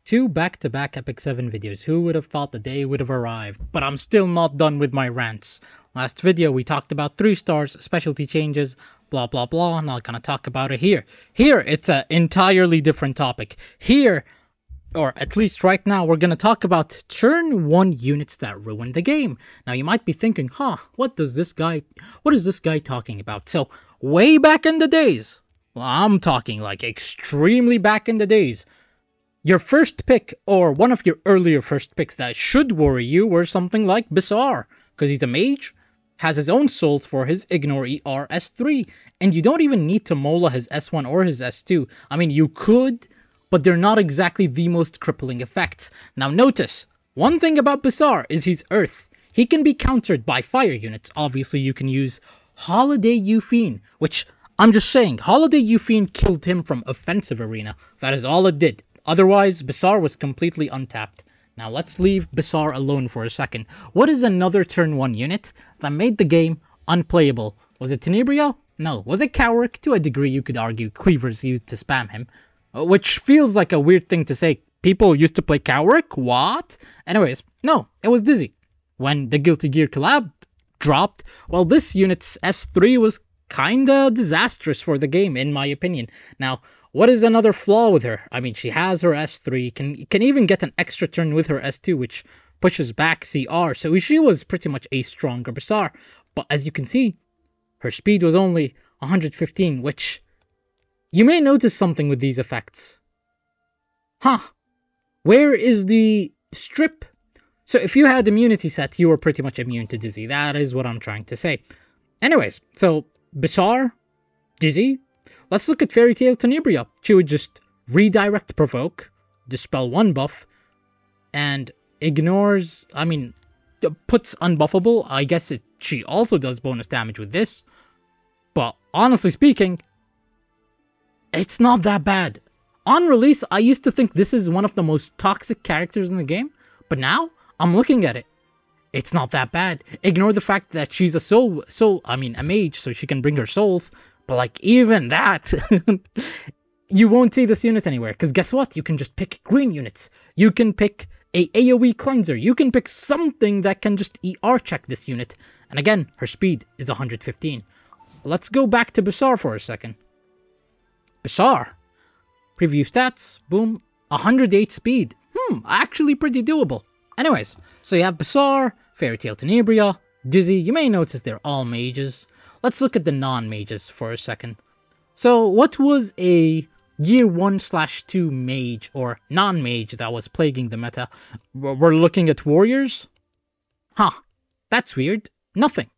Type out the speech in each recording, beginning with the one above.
Two back-to-back Epic 7 videos. Who would have thought the day would have arrived? But I'm still not done with my rants. Last video we talked about 3 stars, specialty changes, blah blah blah. I'm not gonna talk about it here. Here it's an entirely different topic. Here, or at least right now, we're gonna talk about turn 1 units that ruin the game. Now you might be thinking, what is this guy talking about? So way back in the days, well, I'm talking like extremely back in the days, your first pick, or one of your earlier first picks that should worry you, were something like Bizarre, because he's a mage, has his own souls for his Ignore ER S3, and you don't even need to Mola his S1 or his S2. I mean, you could, but they're not exactly the most crippling effects. Now notice, one thing about Bizarre is he's Earth. He can be countered by fire units. Obviously, you can use Holiday Euphine, which, I'm just saying, Holiday Euphine killed him from offensive arena. That is all it did. Otherwise, Bizarre was completely untapped. Now let's leave Bizarre alone for a second. What is another turn 1 unit that made the game unplayable? Was it Tenebria? No. Was it Cowrick? To a degree, you could argue Cleaver's used to spam him. Which feels like a weird thing to say. People used to play Cowrick? What? Anyways, no, it was Dizzy. When the Guilty Gear collab dropped, well, this unit's S3 was kinda disastrous for the game, in my opinion. Now, what is another flaw with her? I mean, she has her S3, can even get an extra turn with her S2, which pushes back CR, so she was pretty much a stronger Bizarre. But as you can see, her speed was only 115, which, you may notice something with these effects. Where is the strip? So if you had immunity set, you were pretty much immune to Dizzy. That is what I'm trying to say. Anyways, so Bizarre, Dizzy. Let's look at Fairy Tail Tenebria. She would just redirect Provoke, dispel 1 buff, and ignores, puts unbuffable. I guess she also does bonus damage with this. But honestly speaking, it's not that bad. On release, I used to think this is one of the most toxic characters in the game, but now I'm looking at it. It's not that bad. Ignore the fact that she's a mage, so she can bring her souls. But like, even that, you won't see this unit anywhere. Because guess what? You can just pick green units. You can pick a AoE cleanser. You can pick something that can just ER check this unit. And again, her speed is 115. Let's go back to Bizarre for a second. Bizarre. Preview stats. Boom. 108 speed. Actually pretty doable. Anyways, so you have Bizarre, Fairy Tail Tenebria, Dizzy. You may notice they're all mages. Let's look at the non-mages for a second. So what was a Year 1/2 mage or non-mage that was plaguing the meta? We're looking at warriors? That's weird. Nothing.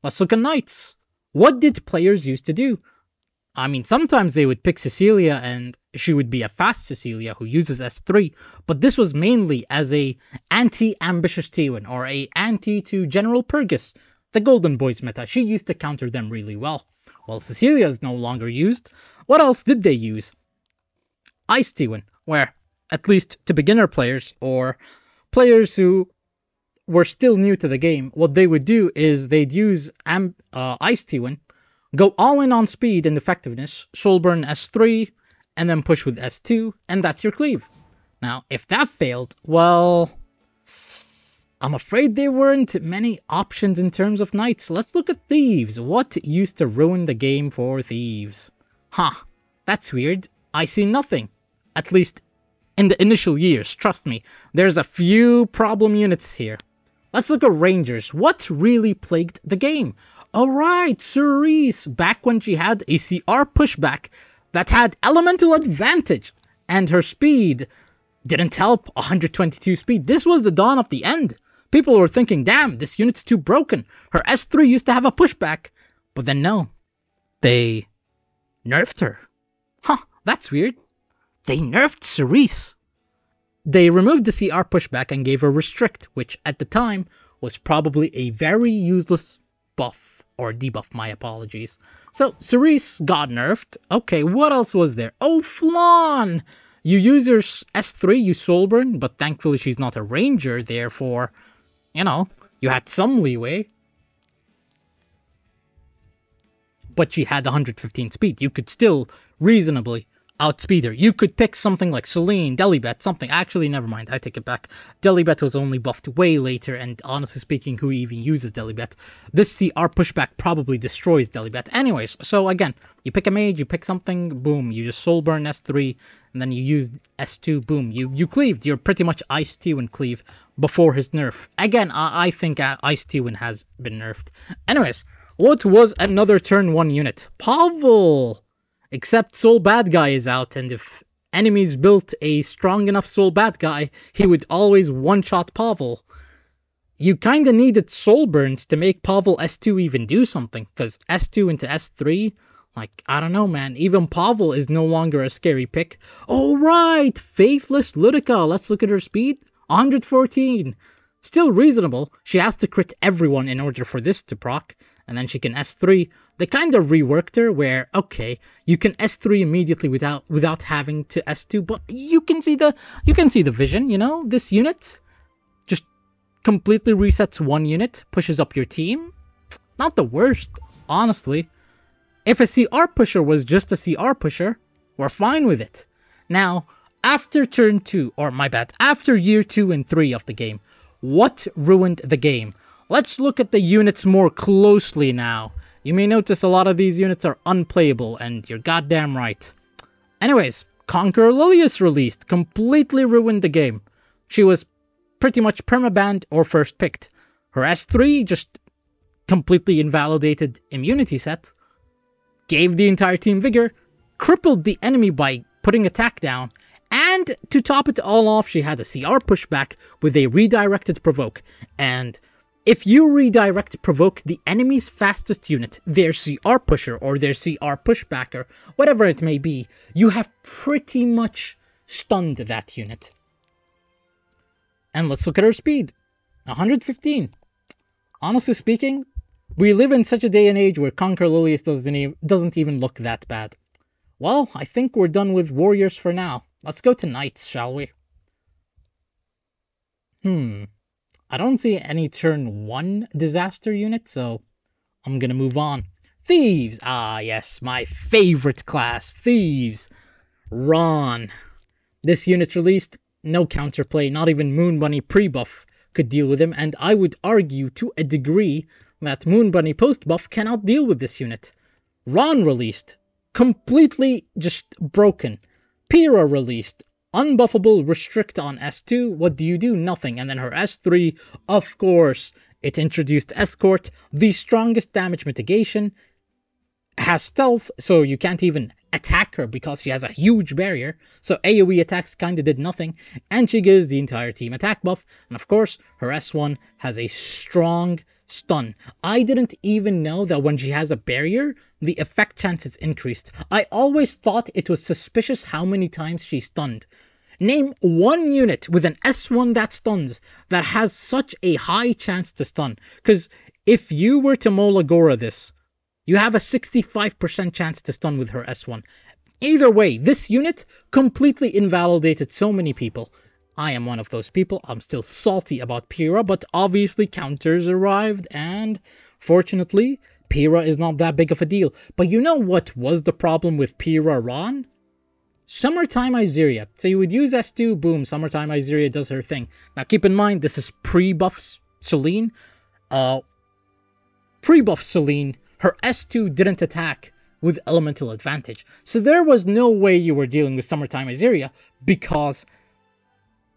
Let's look at knights. What did players used to do? I mean, sometimes they would pick Cecilia and she would be a fast Cecilia who uses S3, but this was mainly as a anti-ambitious T1 or a anti to General Purgus. The Golden Boys meta, she used to counter them really well. Well, Cecilia is no longer used. What else did they use? Ice T1, where, at least to beginner players, or players who were still new to the game, what they would do is they'd use Ice T1, go all in on speed and effectiveness, Soulburn S3, and then push with S2, and that's your cleave. Now, if that failed, well, I'm afraid there weren't many options in terms of knights. Let's look at thieves. What used to ruin the game for thieves? That's weird. I see nothing. At least in the initial years, trust me. There's a few problem units here. Let's look at rangers. What really plagued the game? Alright, Cerise, back when she had a CR pushback that had elemental advantage, and her speed didn't help. 122 speed. This was the dawn of the end. People were thinking, damn, this unit's too broken. Her S3 used to have a pushback. But then no. They nerfed her. That's weird. They nerfed Cerise. They removed the CR pushback and gave her Restrict, which at the time was probably a very useless buff. Or debuff, my apologies. So, Cerise got nerfed. Okay, what else was there? Oh, Flan! You use your S3, you Soulburn, but thankfully she's not a ranger, therefore, you had some leeway. But she had 115 speed. You could still reasonably outspeed her. You could pick something like Celine, Delibet, something. Actually, never mind. I take it back. Delibet was only buffed way later, and honestly speaking, who even uses Delibet? This CR pushback probably destroys Delibet. Anyways, so again, you pick a mage, you pick something, boom, you just soul burn S3, and then you use S2, boom, you cleaved. You're pretty much Ice T-Win cleave before his nerf. Again, I think Ice T-Win has been nerfed. Anyways, what was another turn 1 unit? Pavel! Except Soul Bad Guy is out, and if enemies built a strong enough Soul Bad Guy, he would always one-shot Pavel. You kinda needed Soul Burns to make Pavel S2 even do something, because S2 into S3, like, I don't know, man, even Pavel is no longer a scary pick. Alright, Faithless Ludica, let's look at her speed. 114. Still reasonable. She has to crit everyone in order for this to proc, and then she can S3. They kind of reworked her where, okay, you can S3 immediately without having to S2, but you can see the vision, you know? This unit just completely resets one unit, pushes up your team. Not the worst, honestly. If a CR pusher was just a CR pusher, we're fine with it. Now, after turn 2, or my bad, after year 2 and 3 of the game, what ruined the game? Let's look at the units more closely now. You may notice a lot of these units are unplayable, and you're goddamn right. Anyways, Conqueror Lilius released, completely ruined the game. She was pretty much permabanned or first picked. Her S3 just completely invalidated immunity set, gave the entire team vigor, crippled the enemy by putting attack down, and to top it all off, she had a CR pushback with a redirected provoke. And if you redirect provoke the enemy's fastest unit, their CR pusher or their CR pushbacker, whatever it may be, you have pretty much stunned that unit. And let's look at her speed. 115. Honestly speaking, we live in such a day and age where Conquer Lilius doesn't even look that bad. Well, I think we're done with warriors for now. Let's go to knights, shall we? I don't see any turn 1 disaster unit, so I'm gonna move on. Thieves! Ah, yes, my favorite class, Thieves. Ron. This unit released, no counterplay, not even Moon Bunny pre-buff could deal with him, and I would argue to a degree that Moon Bunny post-buff cannot deal with this unit. Ron released, completely just broken. Pyrrha released, unbuffable, restrict on S2, what do? Nothing. And then her S3, of course, it introduced Escort, the strongest damage mitigation, has stealth, so you can't even attack her because she has a huge barrier, so AoE attacks kinda did nothing, and she gives the entire team attack buff, and of course, her S1 has a strong stun. I didn't even know that when she has a barrier, the effect chances increased. I always thought it was suspicious how many times she stunned. Name one unit with an S1 that stuns that has such a high chance to stun. Because if you were to Molagora this, you have a 65% chance to stun with her S1. Either way, this unit completely invalidated so many people. I am one of those people. I'm still salty about Pyrrha, but obviously counters arrived, and fortunately, Pyrrha is not that big of a deal. But you know what was the problem with Pyrrha Ron? Summertime Iseria. So you would use S2, boom, Summertime Iseria does her thing. Now keep in mind, this is pre-buff Celine. Pre-buff Celine, her S2 didn't attack with elemental advantage. So there was no way you were dealing with Summertime Iseria, because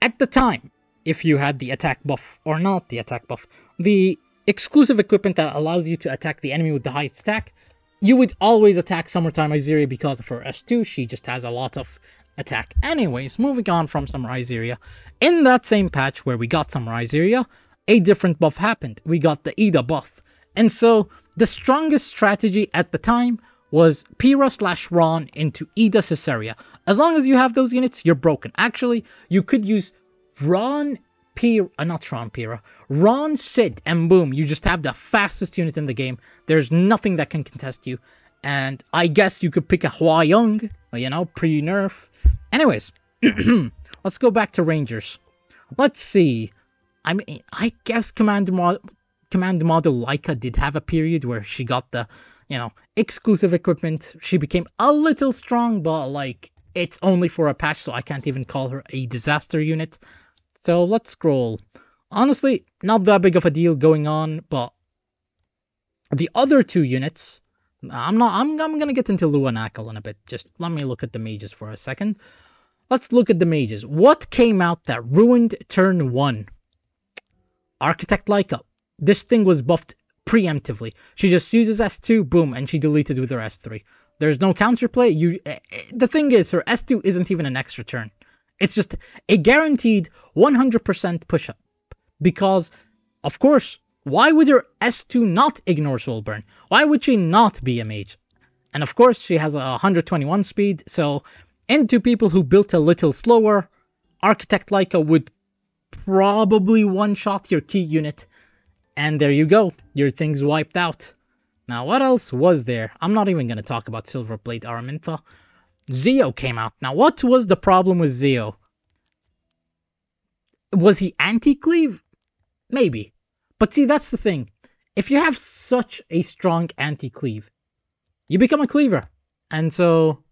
at the time, if you had the attack buff, or not the attack buff, the exclusive equipment that allows you to attack the enemy with the highest stack, you would always attack Summertime Iseria because of her S2, she just has a lot of attack. Anyways, moving on from Summer Iseria, in that same patch where we got Summer Iseria, a different buff happened. We got the Ida buff. And so, the strongest strategy at the time was Pyrrha/Ron into Ida Caesarea. As long as you have those units, you're broken. Actually, you could use Ron Sid, and boom, you just have the fastest unit in the game. There's nothing that can contest you. And I guess you could pick a Hua Young, you know, pre-nerf. Anyways, let's go back to Rangers. Let's see. I mean, I guess Command Model Laika did have a period where she got the, you know, exclusive equipment. She became a little strong, but like, it's only for a patch, so I can't even call her a disaster unit. So let's scroll. Honestly, not that big of a deal going on, but the other two units, I'm gonna get into Lua and Akal in a bit. Just let me look at the mages for a second. Let's look at the mages. What came out that ruined turn 1? Architect Leica. This thing was buffed preemptively. She just uses S2, boom, and she deleted with her S3. There's no counterplay. The thing is, her S2 isn't even an extra turn. It's just a guaranteed 100% push-up. Because, of course, why would her S2 not ignore Soulburn? Why would she not be a mage? And of course, she has a 121 speed, so into people who built a little slower, Architect Leica would probably one-shot your key unit. And there you go, your thing's wiped out. Now, what else was there? I'm not even going to talk about Silverblade Araminta. Zeo came out. Now, what was the problem with Zeo? Was he anti-cleave? Maybe. But see, that's the thing. If you have such a strong anti-cleave, you become a cleaver. And so,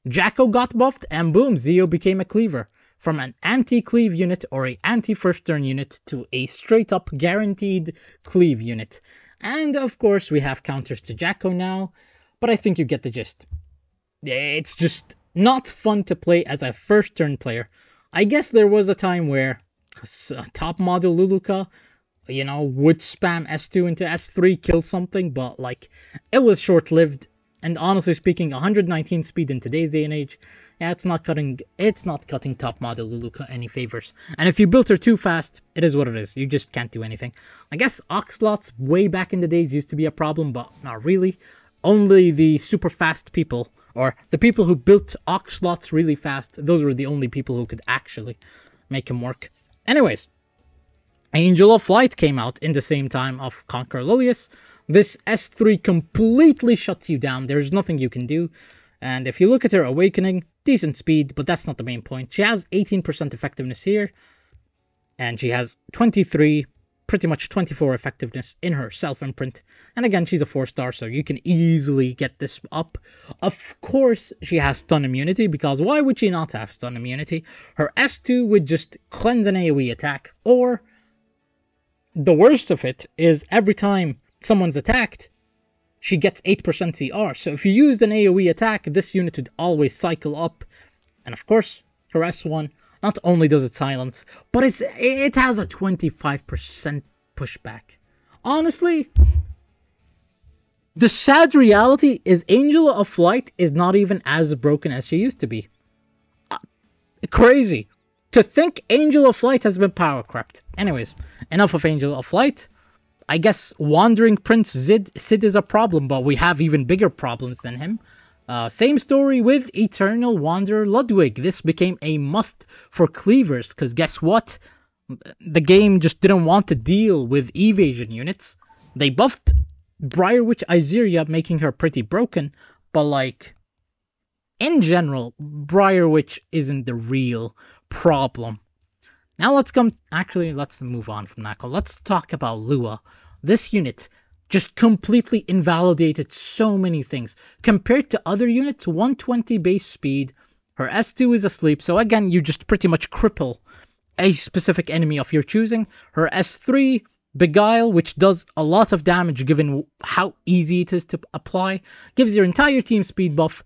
Jacko got buffed, and boom, Zeo became a cleaver. From an anti-cleave unit or a anti-first turn unit to a straight-up guaranteed cleave unit. And of course, we have counters to Jacko now, but I think you get the gist. It's just not fun to play as a first turn player. I guess there was a time where top model Luluka, would spam S2 into S3, kill something, but like, it was short-lived. And honestly speaking, 119 speed in today's day and age, yeah, it's not cutting top model Luluka any favors. And if you built her too fast, it is what it is. You just can't do anything. I guess Oxlots way back in the days used to be a problem, but not really. Only the super fast people, or the people who built Oxlots really fast, those were the only people who could actually make them work. Anyways, Angel of Light came out in the same time of Conquer Lilius. This S3 completely shuts you down. There's nothing you can do. And if you look at her Awakening, decent speed, but that's not the main point. She has 18% effectiveness here. And she has 23, pretty much 24 effectiveness in her self-imprint. And again, she's a 4-star, so you can easily get this up. Of course, she has stun immunity, because why would she not have stun immunity? Her S2 would just cleanse an AoE attack, or the worst of it is every time someone's attacked, she gets 8% CR. So if you used an AoE attack, this unit would always cycle up. And of course, her S1, not only does it silence, but it has a 25% pushback. Honestly, the sad reality is Angel of Light is not even as broken as she used to be. Crazy. To think Angel of Light has been power crept. Anyways, enough of Angel of Light. I guess Wandering Prince Sid is a problem, but we have even bigger problems than him. Same story with Eternal Wanderer Ludwig. This became a must for cleavers, because guess what? The game just didn't want to deal with evasion units. They buffed Briarwitch Izeria, making her pretty broken, but like, in general, Briarwitch isn't the real problem. Now let's move on from Nako. Let's talk about Lua. This unit just completely invalidated so many things. Compared to other units, 120 base speed, her S2 is asleep, so again, you just pretty much cripple a specific enemy of your choosing. Her S3, Beguile, which does a lot of damage given how easy it is to apply, gives your entire team speed buff,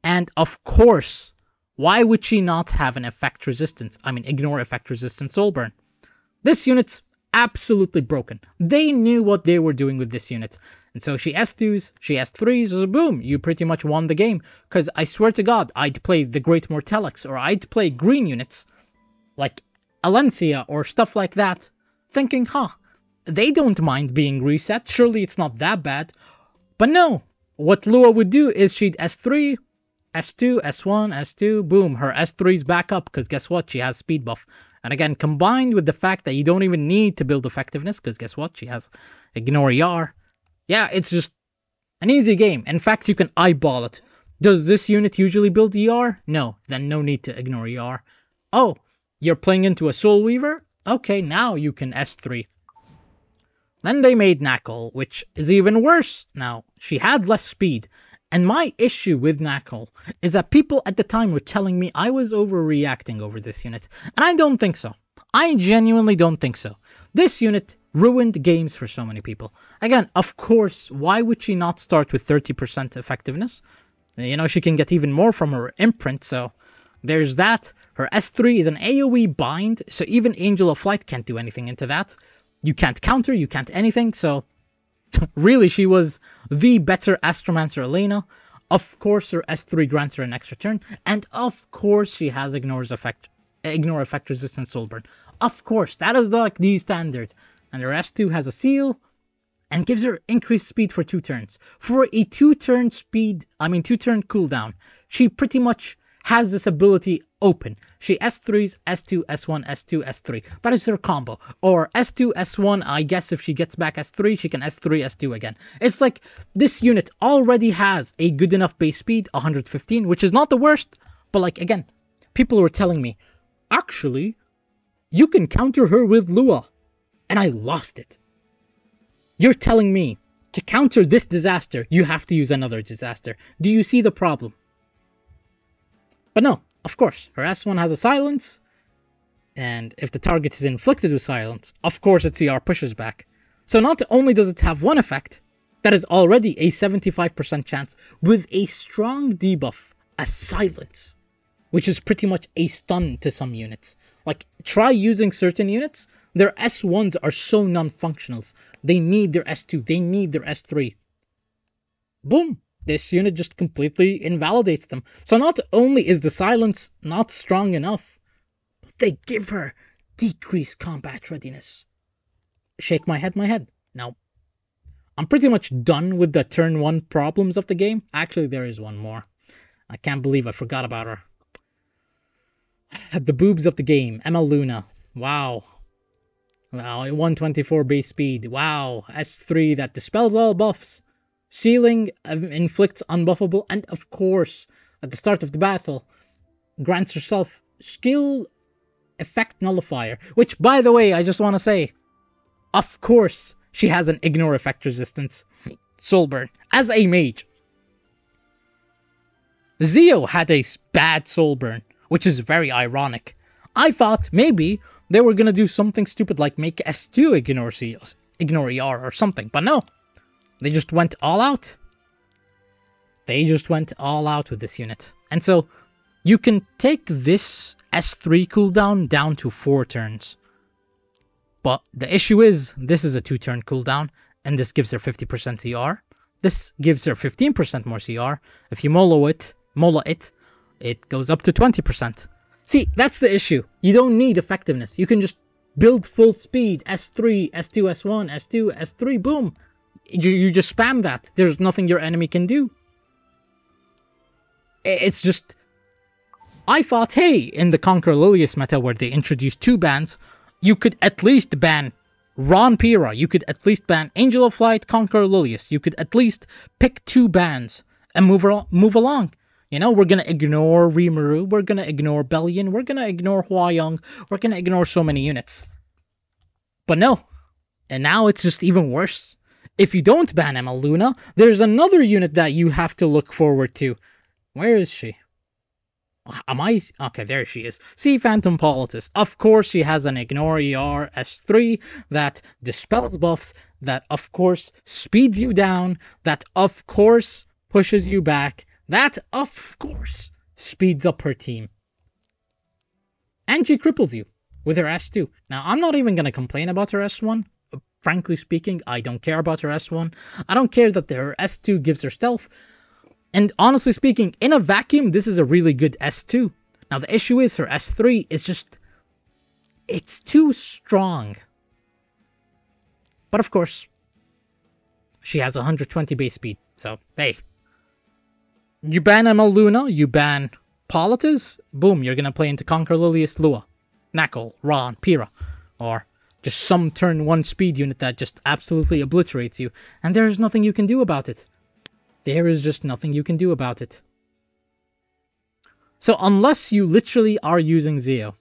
and of course, why would she not have an effect resistance? Ignore effect resistance Soulburn. This unit's absolutely broken. They knew what they were doing with this unit. And so she S2s, she S3s, so boom, you pretty much won the game. Because I swear to God, I'd play the Great Mortelix, or I'd play green units, like Alencia or stuff like that, thinking, they don't mind being reset, surely it's not that bad. But no, what Lua would do is she'd S3, S2, S1, S2, boom, her S3's back up, because guess what, she has speed buff. And again, combined with the fact that you don't even need to build effectiveness, because guess what, she has Ignore ER. Yeah, it's just an easy game. In fact, you can eyeball it. Does this unit usually build ER? No, then no need to ignore ER. Oh, you're playing into a Soul Weaver? Okay, now you can S3. Then they made Knuckle, which is even worse. Now, she had less speed, And my issue with Knuckle is that people at the time were telling me I was overreacting over this unit. And I don't think so. I genuinely don't think so. This unit ruined games for so many people. Again, of course, why would she not start with 30% effectiveness? You know, she can get even more from her imprint, so there's that. Her S3 is an AoE bind, so even Angel of Flight can't do anything into that. You can't counter, you can't anything, so really she was the better Astromancer Elena. Of course her S3 grants her an extra turn, and of course she has ignore effect resistant Soulburn. Of course, that is the standard. And her S2 has a seal and gives her increased speed for 2 turns. For a 2-turn cooldown, she pretty much has this ability open. She S3s, S2, S1, S2, S3. That is her combo. Or S2, S1, I guess if she gets back S3, she can S3, S2 again. It's like this unit already has a good enough base speed, 115, which is not the worst. But like, again, people were telling me, actually, you can counter her with Lua. And I lost it. You're telling me to counter this disaster, you have to use another disaster. Do you see the problem? But no, of course, her S1 has a silence, and if the target is inflicted with silence, of course its CR pushes back. So not only does it have one effect, that is already a 75% chance, with a strong debuff, a silence, which is pretty much a stun to some units. Like, try using certain units, their S1s are so non-functionals. They need their S2, they need their S3. Boom! This unit just completely invalidates them. So not only is the silence not strong enough, but they give her decreased combat readiness. Shake my head. Now, I'm pretty much done with the turn 1 problems of the game. Actually, there is one more. I can't believe I forgot about her. The boobs of the game, Emma Luna. Wow. Wow, 124 base speed. Wow, S3 that dispels all buffs. Sealing inflicts unbuffable, and of course, at the start of the battle, grants herself skill effect nullifier, which, by the way, I just want to say, of course, she has an ignore effect resistance. Soulburn, as a mage. Zio had a bad Soulburn, which is very ironic. I thought maybe they were gonna do something stupid like make S2 ignore ER or something, but no. They just went all out. They just went all out with this unit. And so, you can take this S3 cooldown down to 4 turns. But the issue is, this is a 2-turn cooldown, and this gives her 50% CR. This gives her 15% more CR. If you mola it, it goes up to 20%. See, that's the issue. You don't need effectiveness. You can just build full speed, S3, S2, S1, S2, S3, boom. You just spam that. There's nothing your enemy can do. It's just... I thought, hey, in the Conquer Lilius meta where they introduced 2 bans, you could at least ban Ron Pira. You could at least ban Angel of Flight, Conquer Lilius. You could at least pick 2 bans and move along. You know, we're going to ignore Rimuru, we're going to ignore Bellion, we're going to ignore Huayong, we're going to ignore so many units. But no. And now it's just even worse. If you don't ban Emma Luna, there's another unit that you have to look forward to. Where is she? Okay, there she is. Sea Phantom Politis. Of course, she has an Ignore ER S3 that dispels buffs, that of course speeds you down, that of course pushes you back, that of course speeds up her team. And she cripples you with her S2. Now, I'm not even going to complain about her S1. Frankly speaking, I don't care about her S1. I don't care that her S2 gives her stealth. And honestly speaking, in a vacuum, this is a really good S2. Now, the issue is her S3 is just... it's too strong. But of course, she has 120 base speed. So, hey. You ban Emma Luna, you ban Politis, boom, you're going to play into Conquer Lilius Lua, Knuckle, Ron, Pira, or just some turn 1 speed unit that just absolutely obliterates you, and there is nothing you can do about it. There is just nothing you can do about it. So unless you literally are using Zio,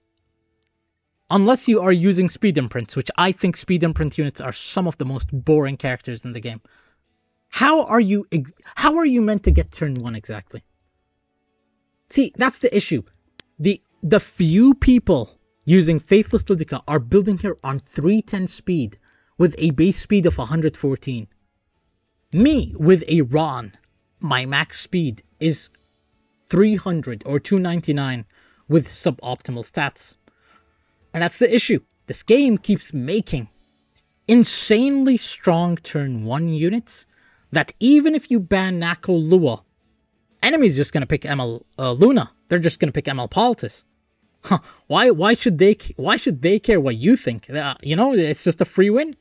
unless you are using speed imprints, which I think speed imprint units are some of the most boring characters in the game, How are you meant to get turn 1 exactly? See, that's the issue. The few people using Faithless Ludica are building here on 310 speed with a base speed of 114. Me, with a Ron, my max speed is 300 or 299 with suboptimal stats. And that's the issue. This game keeps making insanely strong turn 1 units that even if you ban Nako Lua, enemies just gonna pick ML Luna. They're just gonna pick ML Politis. Huh. Why should they care what you think? You know, it's just a free win.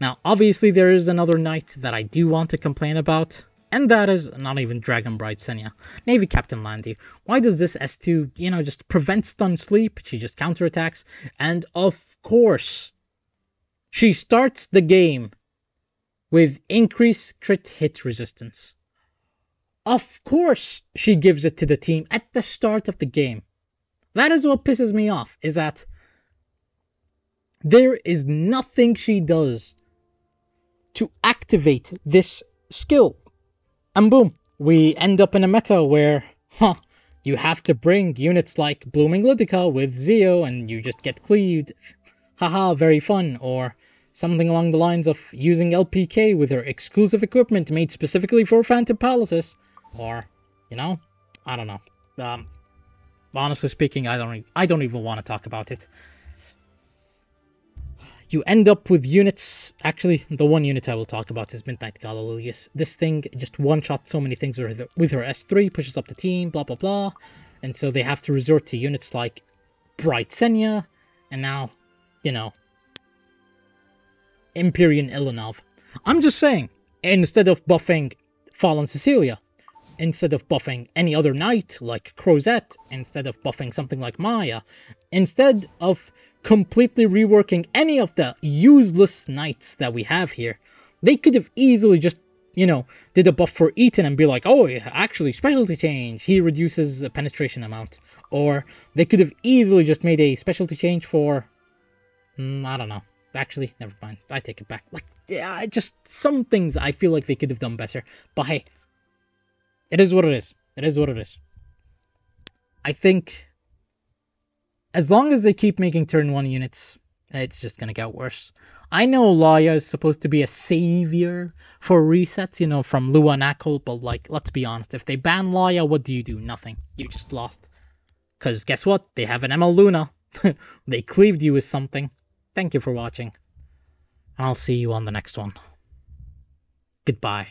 Now, obviously, there is another knight that I do want to complain about, and that is not even Dragon Bride Senya. Navy Captain Landy. Why does this S2, you know, just prevent stun sleep? She just counterattacks, and of course, she starts the game with increased crit hit resistance. Of course, she gives it to the team at the start of the game. That is what pisses me off, is that there is nothing she does to activate this skill. And boom, we end up in a meta where, you have to bring units like Blooming Ludica with Zeo and you just get cleaved. Haha, very fun. Or something along the lines of using LPK with her exclusive equipment made specifically for Phantom Palaces. Or, you know, I don't know. Honestly speaking, I don't even want to talk about it. You end up with units. Actually, the one unit I will talk about is Midnight Galileuus. This thing just one-shots so many things with her S3, pushes up the team, blah blah blah. And so they have to resort to units like Bright Senya, and now, you know, Empyrean Ilanov. I'm just saying, instead of buffing Fallen Cecilia, instead of buffing any other knight like Crozet, instead of buffing something like Maya, instead of completely reworking any of the useless knights that we have here, they could have easily just, you know, did a buff for Eaton and be like, oh, actually, specialty change, he reduces the penetration amount. Or they could have easily just made a specialty change for, I don't know. Actually, never mind. I take it back. Like, yeah, just some things I feel like they could have done better. But hey, it is what it is. It is what it is. I think as long as they keep making turn 1 units, it's just gonna get worse. I know Laya is supposed to be a savior for resets, you know, from Lua and Akol, but like, let's be honest, if they ban Laya, what do? Nothing. You just lost. Because guess what? They have an ML Luna. They cleaved you with something. Thank you for watching. And I'll see you on the next one. Goodbye.